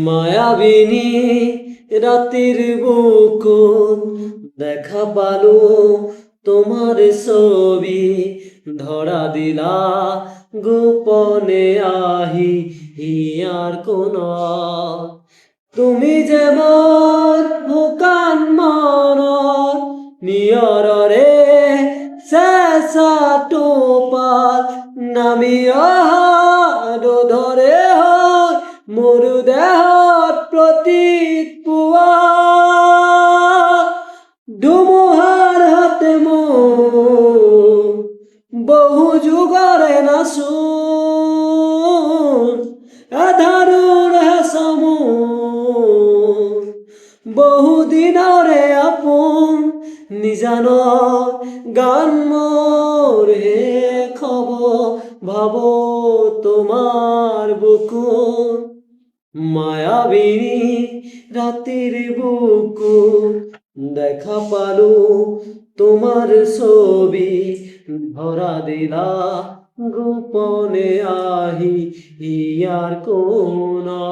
মায়াবিনী রাতের বুকুত দেখা পালো তোমার ছবি, ধরা দিলা গোপনে আহি হিয়ার কোন। তুমি যেমন হুকান মনত নিয়ৰৰে চেঁচা টোপাত নামি অহা ধৰে হয় মোৰ দেহত প্ৰতীক পোৱা। ধুমুহাৰ হাতে মোৰ বহু যুগৰে নাচোন, আধাৰৰ হেঁচামোৰ বহু দিনৰে আপোন। নিজানৰ গান মোৰ শেষ হ'ব ভাব তোমার বুকুত। মায়াবিনী রাতের বুকুত দেখা পালো তোমার ছবি, ধরা দিলা গোপনে আহি ইয়ার কোনা।